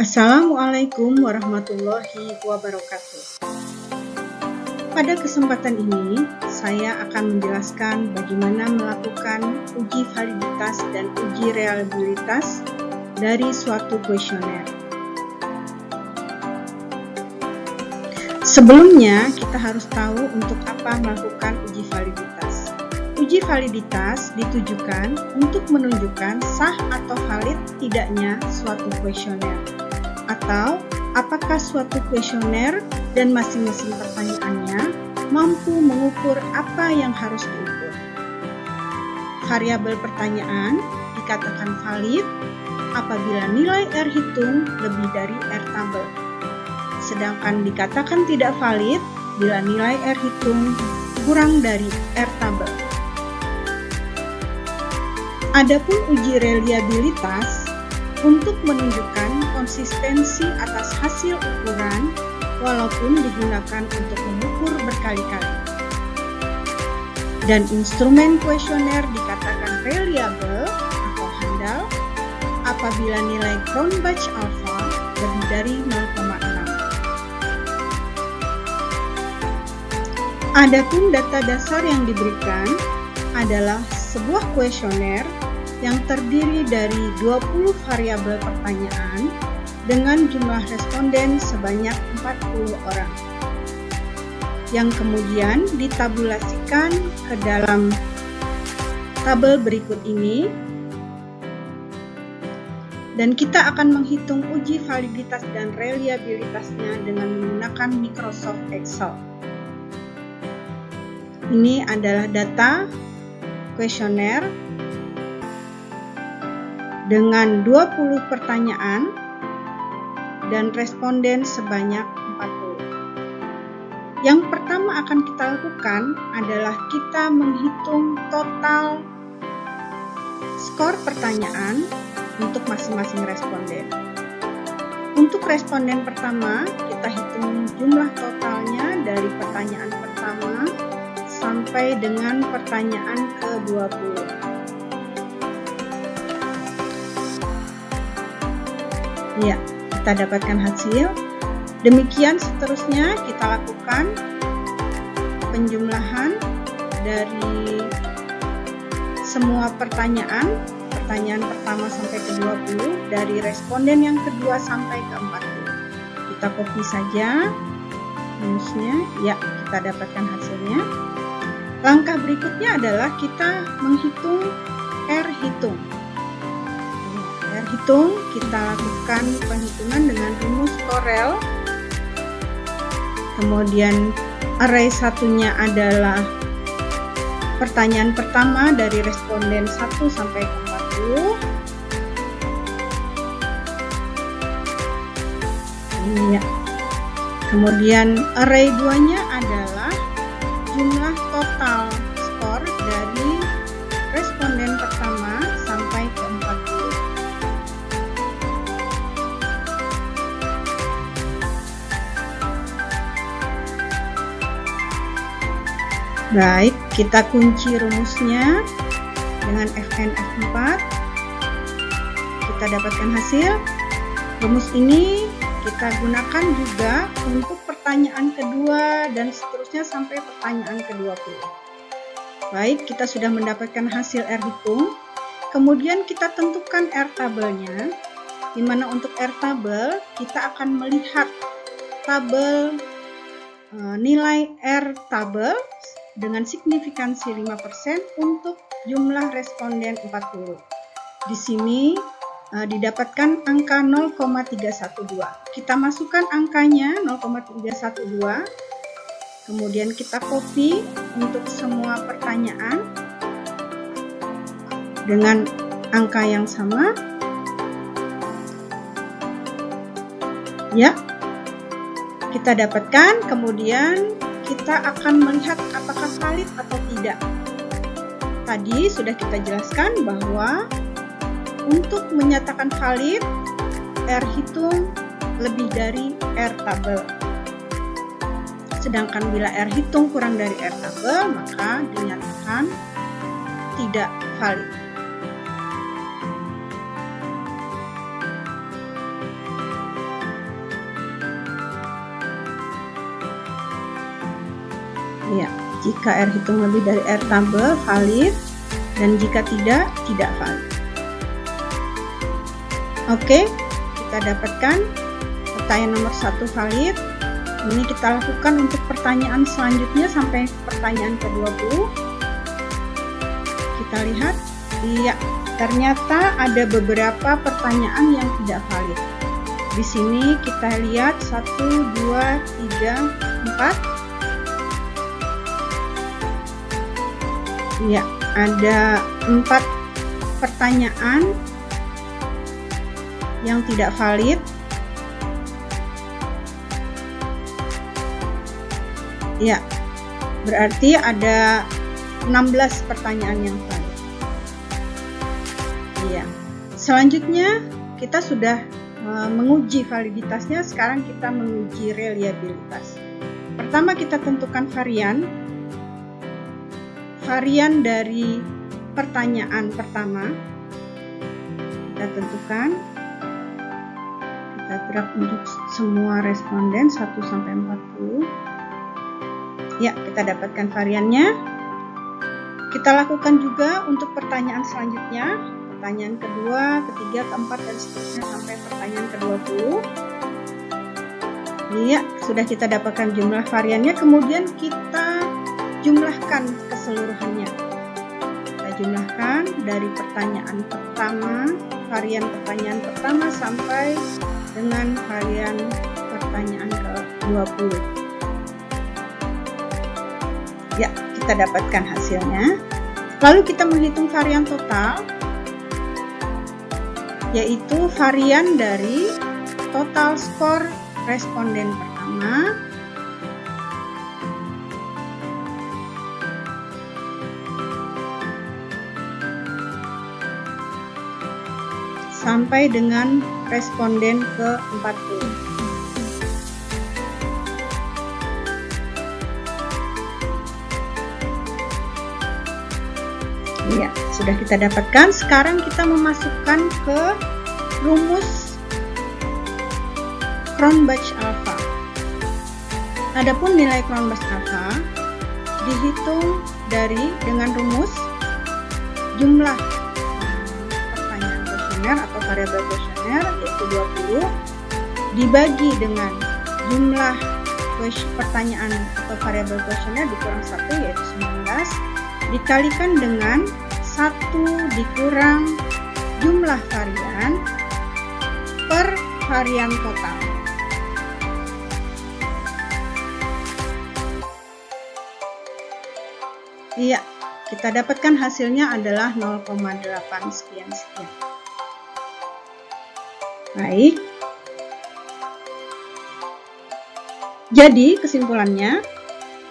Assalamualaikum warahmatullahi wabarakatuh. Pada kesempatan ini, saya akan menjelaskan bagaimana melakukan uji validitas dan uji reliabilitas dari suatu kuesioner. Sebelumnya, kita harus tahu untuk apa melakukan uji validitas. Uji validitas ditujukan untuk menunjukkan sah atau valid tidaknya suatu kuesioner, atau apakah suatu kuesioner dan masing-masing pertanyaannya mampu mengukur apa yang harus diukur. Variabel pertanyaan dikatakan valid apabila nilai R hitung lebih dari R tabel, sedangkan dikatakan tidak valid bila nilai R hitung kurang dari R tabel. Adapun uji reliabilitas untuk menunjukkan konsistensi atas hasil ukuran walaupun digunakan untuk mengukur berkali-kali. Dan instrumen kuesioner dikatakan reliable atau handal apabila nilai Cronbach alpha lebih dari 0,6. Adapun data dasar yang diberikan adalah sebuah kuesioner yang terdiri dari 20 variabel pertanyaan dengan jumlah responden sebanyak 40 orang, yang kemudian ditabulasikan ke dalam tabel berikut ini, dan kita akan menghitung uji validitas dan reliabilitasnya dengan menggunakan Microsoft Excel. Ini adalah data kuesioner dengan 20 pertanyaan dan responden sebanyak 40. Yang pertama akan kita lakukan adalah kita menghitung total skor pertanyaan untuk masing-masing responden. Untuk responden pertama, kita hitung jumlah totalnya dari pertanyaan pertama sampai dengan pertanyaan ke-20. Ya, kita dapatkan hasil. Demikian seterusnya kita lakukan penjumlahan dari semua pertanyaan pertama sampai ke-20, dari responden yang kedua sampai ke-40. Kita copy saja rumusnya. Ya, kita dapatkan hasilnya. Langkah berikutnya adalah kita menghitung R hitung. R hitung kita lakukan penghitungan dengan rumus Corel. Kemudian array satunya adalah pertanyaan pertama dari responden 1 sampai ke 40. Ini ya. Kemudian array 2-nya adalah jumlah total skor dari responden pertama sampai ke 40. Baik, kita kunci rumusnya dengan Fn F4. Kita dapatkan hasil. Rumus ini kita gunakan juga untuk pertanyaan kedua dan seterusnya sampai pertanyaan ke-20. Baik, kita sudah mendapatkan hasil R hitung. Kemudian kita tentukan R tabelnya, di mana untuk R tabel kita akan melihat tabel nilai R tabel dengan signifikansi 5% untuk jumlah responden 40. Di sini didapatkan angka 0,312. Kita masukkan angkanya 0,312. Kemudian kita copy untuk semua pertanyaan dengan angka yang sama. Ya, kita dapatkan. Kemudian kita akan melihat apakah valid atau tidak. Tadi sudah kita jelaskan bahwa untuk menyatakan valid, R hitung lebih dari R tabel. Sedangkan bila R hitung kurang dari R tabel, maka dinyatakan tidak valid. Ya, jika R hitung lebih dari R tabel, valid, dan jika tidak valid. Oke, kita dapatkan pertanyaan nomor 1 valid. Ini kita lakukan untuk pertanyaan selanjutnya sampai pertanyaan ke-20. Kita lihat, iya, ternyata ada beberapa pertanyaan yang tidak valid. Di sini kita lihat 1, 2, 3, 4. Ya, ada 4 pertanyaan yang tidak valid. Ya, berarti ada 16 pertanyaan yang valid. Ya, selanjutnya kita sudah menguji validitasnya, sekarang kita menguji reliabilitas. Pertama kita tentukan varian dari pertanyaan pertama. Kita tentukan, kita graf untuk semua responden 1 sampai 40. Ya, kita dapatkan variannya. Kita lakukan juga untuk pertanyaan selanjutnya, pertanyaan kedua, ketiga, keempat, dan seterusnya sampai pertanyaan ke-20. Ya, sudah kita dapatkan jumlah variannya, kemudian kita jumlahkan keseluruhannya. Kita jumlahkan dari pertanyaan pertama, varian pertanyaan pertama sampai dengan varian pertanyaan ke-20. Ya, kita dapatkan hasilnya. Lalu kita menghitung varian total, yaitu varian dari total skor responden pertama sampai dengan responden ke-40. Ya, sudah kita dapatkan. Sekarang kita memasukkan ke rumus Cronbach alpha. Adapun nilai Cronbach alpha dihitung dengan rumus jumlah pertanyaan kuesioner atau variabel kuesioner, yaitu 20, dibagi dengan jumlah pertanyaan atau variabel kuesioner dikurang 1, yaitu 19, dikalikan dengan 1 dikurang jumlah varian per varian total. Iya, kita dapatkan hasilnya adalah 0,8 sekian. Baik. Jadi kesimpulannya,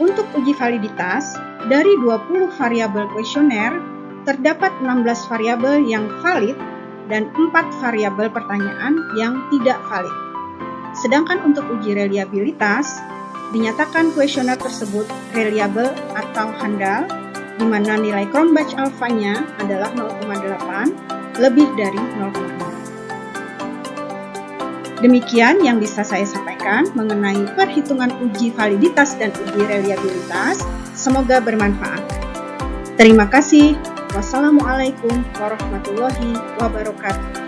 untuk uji validitas, dari 20 variabel kuesioner, terdapat 16 variabel yang valid dan 4 variabel pertanyaan yang tidak valid. Sedangkan untuk uji reliabilitas, dinyatakan kuesioner tersebut reliable atau handal, di mana nilai Cronbach alpha-nya adalah 0,8 lebih dari 0,0. Demikian yang bisa saya sampaikan mengenai perhitungan uji validitas dan uji reliabilitas. Semoga bermanfaat. Terima kasih. Wassalamualaikum warahmatullahi wabarakatuh.